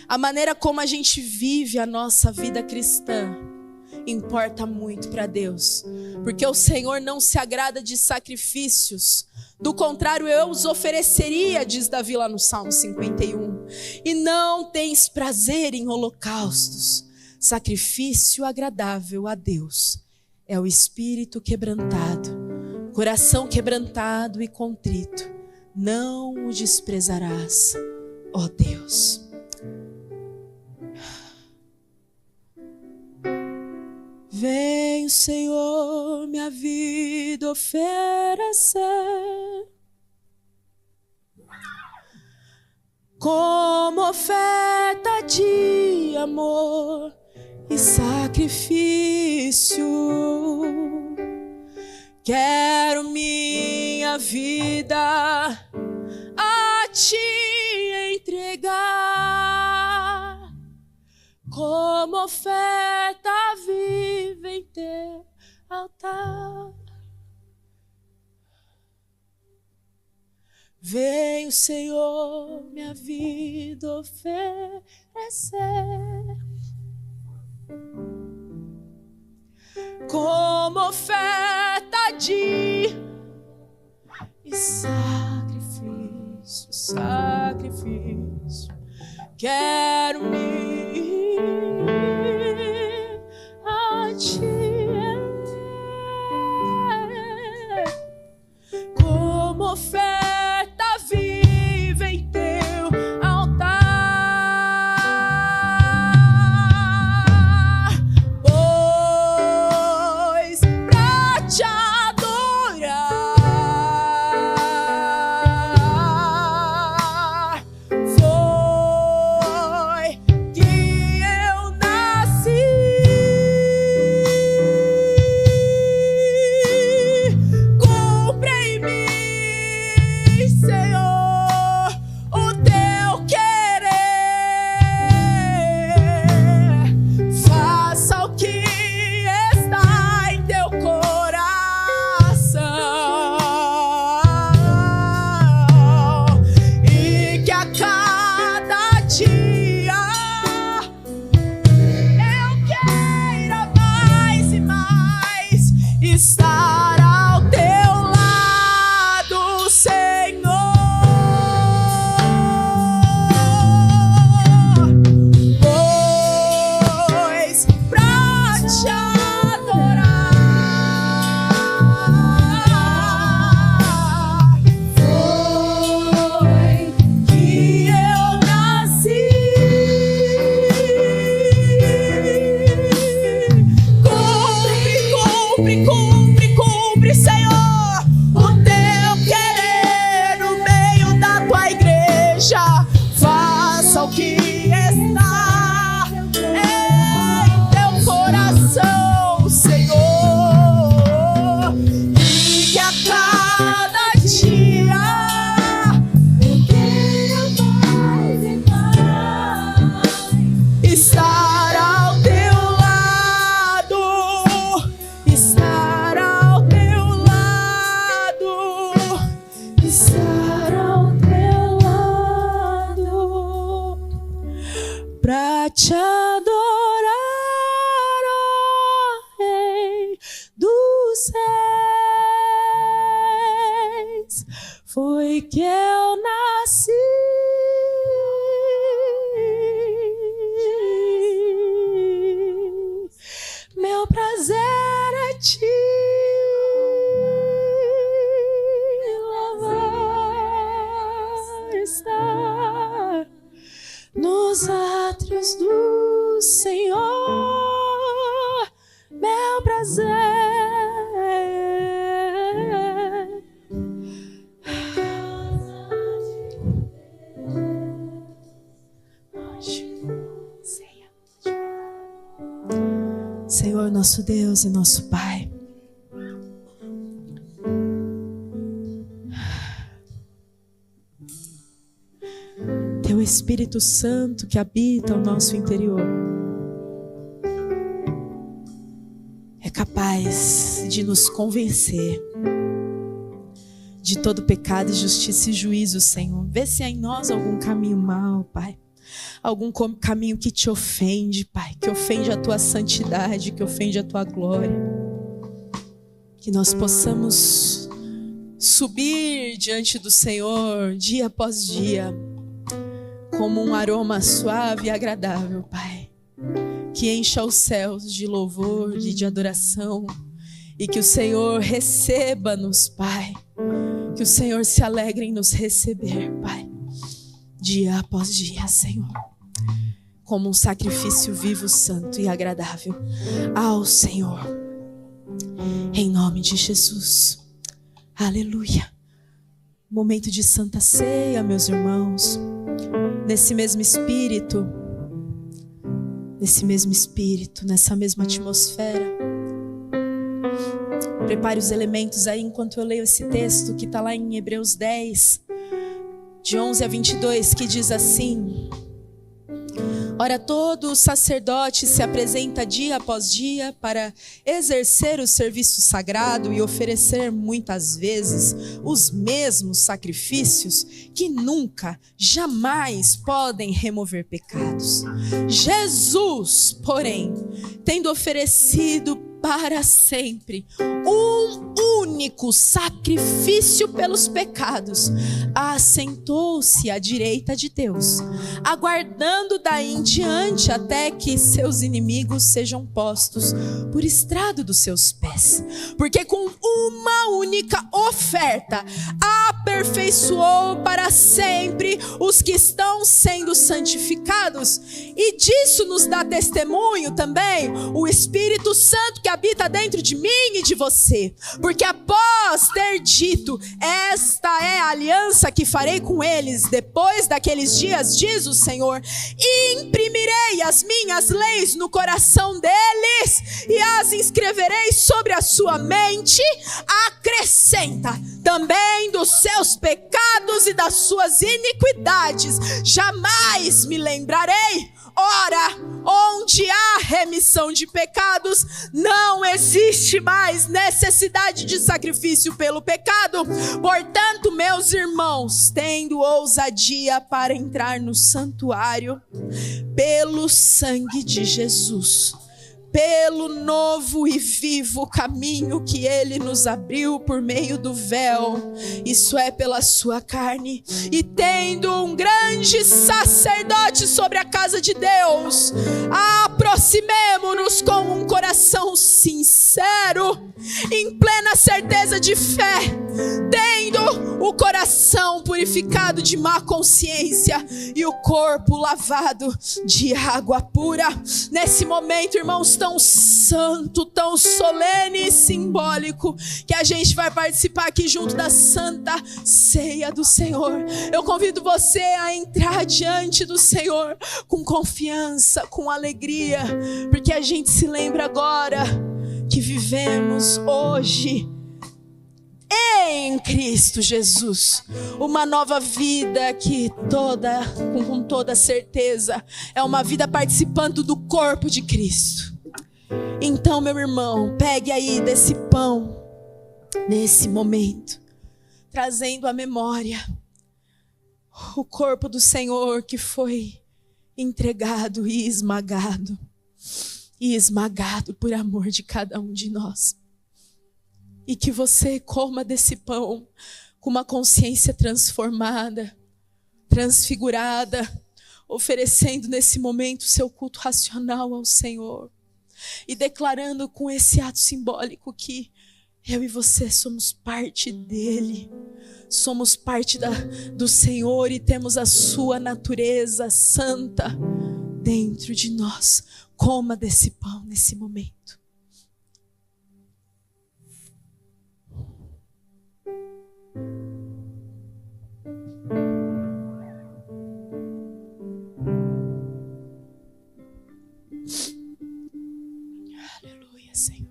a maneira como a gente vive a nossa vida cristã importa muito para Deus, porque o Senhor não se agrada de sacrifícios. Do contrário, eu os ofereceria, diz Davi lá no Salmo 51. E não tens prazer em holocaustos. Sacrifício agradável a Deus é o espírito quebrantado, coração quebrantado e contrito. Não o desprezarás, ó Deus. Vem, Senhor, minha vida oferecer como oferta de amor e sacrifício. Quero minha vida a te entregar como oferta viva em teu altar. Vem, Senhor, minha vida oferecer como oferta de e sacrifício. Quero me a ti como oferta viva em teu altar, pois pra te adorar foi que eu nasci. Cumpre em mim, Senhor, o teu querer. Faça o que está em teu coração e que a cada dia eu queira mais e mais estar ao teu lado, Senhor. Pois pra te adorar foi que eu nasci. Cumpre, Senhor, o teu querer no meio da tua igreja. Faça o que está em teu coração, Senhor. pra te adorar, ó Rei dos Reis. Foi que eu nasci. Meu prazer é te louvar, estar nos átrios do Senhor. Meu prazer Senhor, nosso Deus e nosso Pai, Teu Espírito Santo que habita o nosso interior é capaz de nos convencer de todo pecado, justiça e juízo, Senhor. Vê se há em nós algum caminho mau, Pai. Algum caminho que te ofende, Pai, que ofende a tua santidade, que ofende a tua glória. Que nós possamos subir diante do Senhor dia após dia, como um aroma suave e agradável, Pai, que encha os céus de louvor e de adoração, e que o Senhor receba-nos, Pai, que o Senhor se alegre em nos receber, Pai, dia após dia, Senhor, como um sacrifício vivo, santo e agradável ao Senhor, em nome de Jesus. Aleluia. Momento de Santa Ceia, meus irmãos, nesse mesmo espírito, nessa mesma atmosfera. Prepare os elementos aí enquanto eu leio esse texto que está lá em Hebreus 10, de 11 a 22, que diz assim: Ora, todo sacerdote se apresenta dia após dia para exercer o serviço sagrado e oferecer muitas vezes os mesmos sacrifícios que nunca, jamais podem remover pecados. Jesus, porém, tendo oferecido para sempre um único sacrifício pelos pecados, assentou-se à direita de Deus, aguardando daí em diante até que seus inimigos sejam postos por estrado dos seus pés. Porque com uma única oferta aperfeiçoou para sempre os que estão sendo santificados, e disso nos dá testemunho também o Espírito Santo que habita dentro de mim e de você. Porque após ter dito: esta é a aliança que farei com eles depois daqueles dias, diz o Senhor, e imprimirei as minhas leis no coração deles e as inscreverei sobre a sua mente, acrescenta também dos seus pecados e das suas iniquidades jamais me lembrarei. Ora, onde há remissão de pecados, não existe mais necessidade de sacrifício pelo pecado. Portanto, meus irmãos, tendo ousadia para entrar no santuário pelo sangue de Jesus, pelo novo e vivo caminho que ele nos abriu por meio do véu, isso é, pela sua carne, e tendo um grande sacerdote sobre a casa de Deus, aproximemo-nos com um coração sincero, em plena certeza de fé, tendo o coração purificado de má consciência e o corpo lavado de água pura. Nesse momento, irmãos, tão santo, tão solene e simbólico, que a gente vai participar aqui junto da Santa Ceia do Senhor. Eu convido você a entrar diante do Senhor com confiança, com alegria, porque a gente se lembra agora que vivemos hoje em Cristo Jesus uma nova vida que com toda certeza é uma vida participando do corpo de Cristo. Então, meu irmão, pegue aí desse pão nesse momento, trazendo à memória o corpo do Senhor que foi entregado e esmagado por amor de cada um de nós. E que você coma desse pão com uma consciência transformada, transfigurada, oferecendo nesse momento seu culto racional ao Senhor e declarando com esse ato simbólico que eu e você somos parte dele, somos parte do Senhor e temos a sua natureza santa dentro de nós. Coma desse pão nesse momento. Aleluia, Senhor.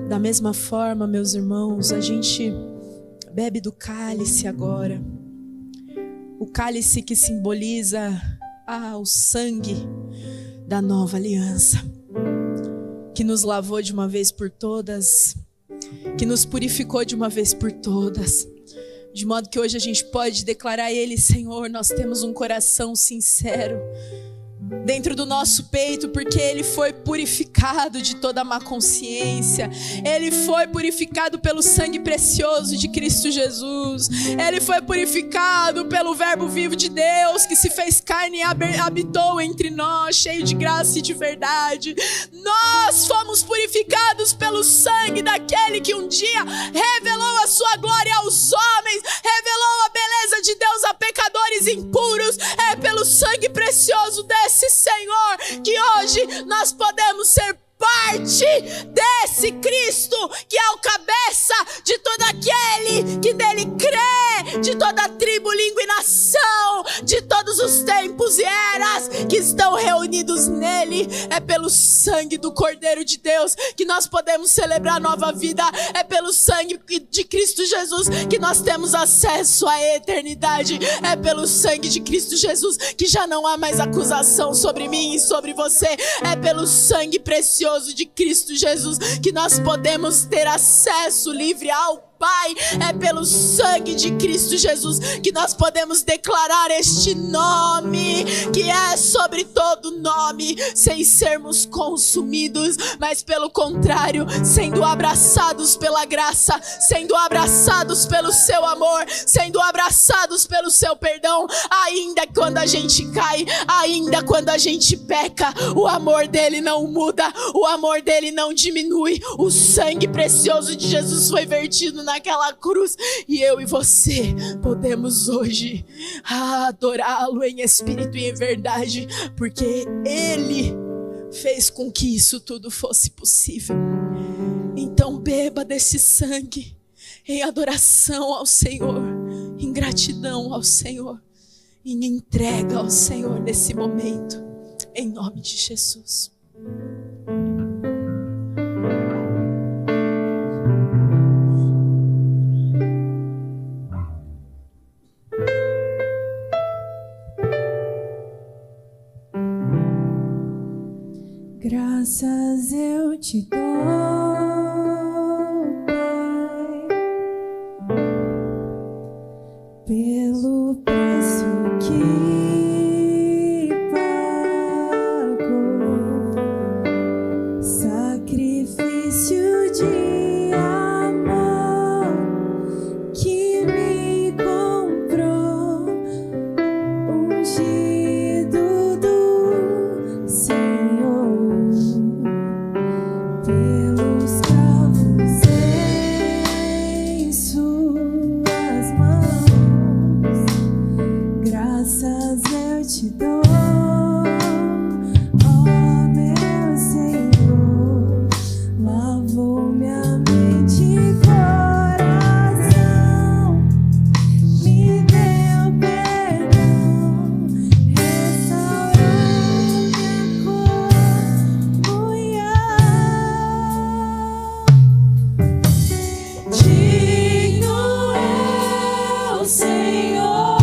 Da mesma forma, meus irmãos, a gente bebe do cálice agora. O cálice que simboliza o sangue da nova aliança, que nos lavou de uma vez por todas, que nos purificou de uma vez por todas, de modo que hoje a gente pode declarar a Ele: Senhor, nós temos um coração sincero dentro do nosso peito, porque Ele foi purificado de toda má consciência, Ele foi purificado pelo sangue precioso de Cristo Jesus, Ele foi purificado pelo Verbo vivo de Deus, que se fez carne e habitou entre nós, cheio de graça e de verdade. Nós fomos purificados pelo sangue daquele que um dia revelou a sua glória aos homens, revelou a beleza de Deus a pecadores impuros. É pelo sangue precioso desse Senhor que hoje nós podemos ser parte desse Cristo, que é o cabeça de todo aquele que nele crê, de toda tribo, língua e nação, de todos os tempos e eras que estão reunidos nele. É pelo sangue do Cordeiro de Deus que nós podemos celebrar nova vida. É pelo sangue de Cristo Jesus que nós temos acesso à eternidade. É pelo sangue de Cristo Jesus que já não há mais acusação sobre mim e sobre você. É pelo sangue precioso de Cristo Jesus que nós podemos ter acesso livre ao Pai. É pelo sangue de Cristo Jesus que nós podemos declarar este nome, que é sobre todo nome, sem sermos consumidos, mas pelo contrário, sendo abraçados pela graça, sendo abraçados pelo seu amor, sendo abraçados pelo seu perdão. Ainda quando a gente cai, ainda quando a gente peca, o amor dele não muda, o amor dele não diminui. O sangue precioso de Jesus foi vertido naquela cruz, e eu e você podemos hoje adorá-lo em espírito e em verdade, porque ele fez com que isso tudo fosse possível. Então beba desse sangue em adoração ao Senhor, em gratidão ao Senhor, em entrega ao Senhor nesse momento, em nome de Jesus. Graças eu te dou, Pai, pelo preço que pagou, sacrifício de amor que me comprou, ungido do Senhor. Pelos cravos em suas mãos, graças eu te dou, ó meu Senhor, lavou minha mente e coração, me deu perdão, restaurou minha comunhão. Digno é o Senhor,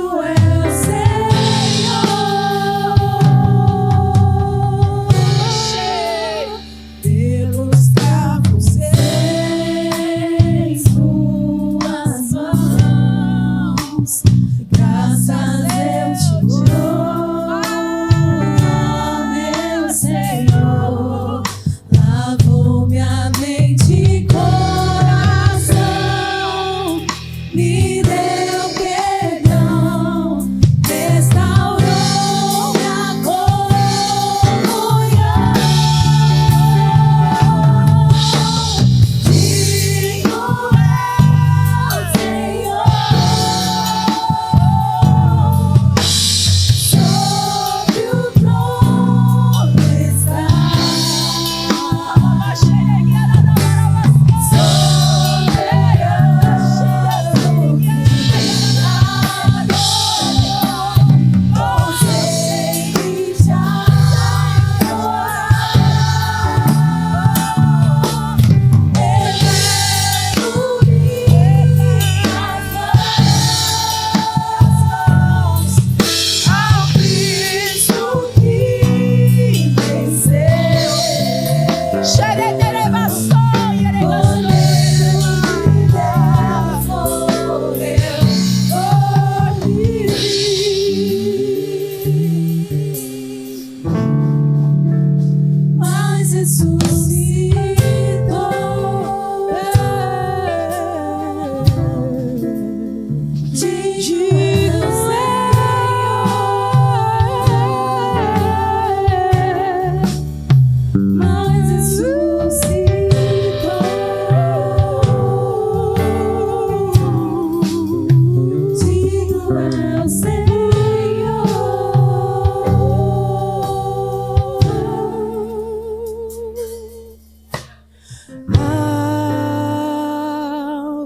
Digno é o Senhor. Pelos cravos em suas mãos, graças eu te dou, meu Senhor. Lavou minha mente e coração, me deu perdão, restaurou minha comunhão. Digno é o Senhor, sobre o trono está. Mas ressuscitou. Digno mas ressuscitou. Digno é o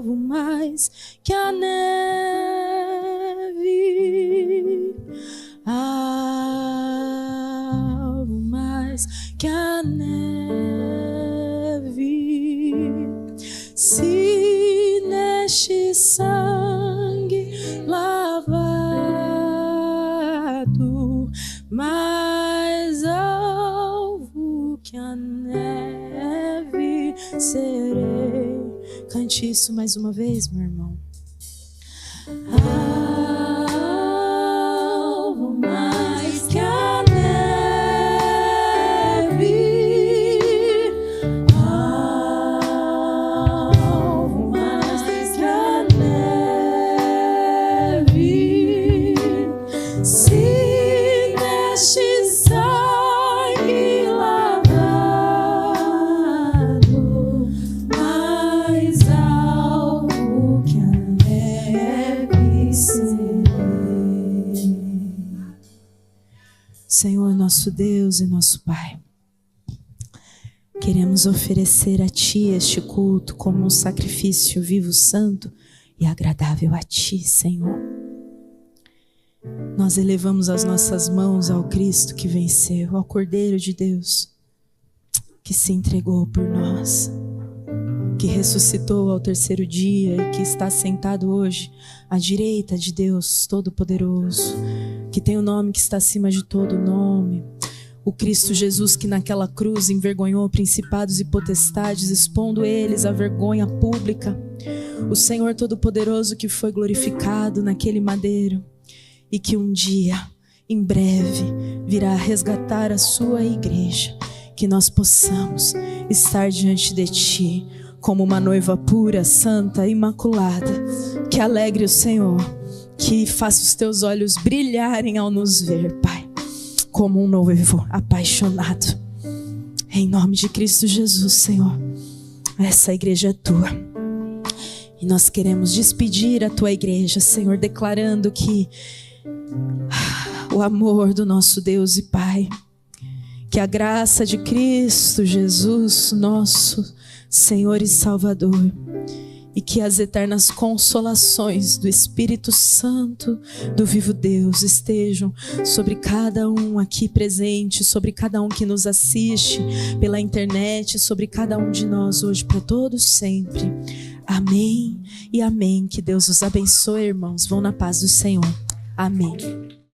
Alvo mais que a neve, alvo mais que a neve, se neste sangue lavado, mais alvo que a neve serei. Cante isso mais uma vez, meu irmão. Alvo mais que a neve, alvo mais que a neve, se neste sangue lavado, mais alvo que a neve serei. Senhor, nosso Deus e nosso Pai, queremos oferecer a Ti este culto como um sacrifício vivo, santo e agradável a Ti, Senhor. Nós elevamos as nossas mãos ao Cristo que venceu, ao Cordeiro de Deus, que se entregou por nós, que ressuscitou ao terceiro dia e que está sentado hoje à direita de Deus Todo-Poderoso, que tem o nome que está acima de todo nome. O Cristo Jesus que naquela cruz envergonhou principados e potestades, expondo eles à vergonha pública. O Senhor Todo-Poderoso que foi glorificado naquele madeiro e que um dia, em breve, virá resgatar a sua igreja. Que nós possamos estar diante de Ti como uma noiva pura, santa, imaculada. Que alegre o Senhor, que faça os Teus olhos brilharem ao nos ver, Pai, como um noivo apaixonado. Em nome de Cristo Jesus, Senhor, essa igreja é Tua. E nós queremos despedir a Tua igreja, Senhor, declarando que o amor do nosso Deus e Pai, que a graça de Cristo Jesus, nosso Senhor e Salvador, e que as eternas consolações do Espírito Santo do vivo Deus estejam sobre cada um aqui presente, sobre cada um que nos assiste pela internet, sobre cada um de nós hoje, para todos sempre. Amém e amém. Que Deus os abençoe, irmãos. Vão na paz do Senhor. Amém.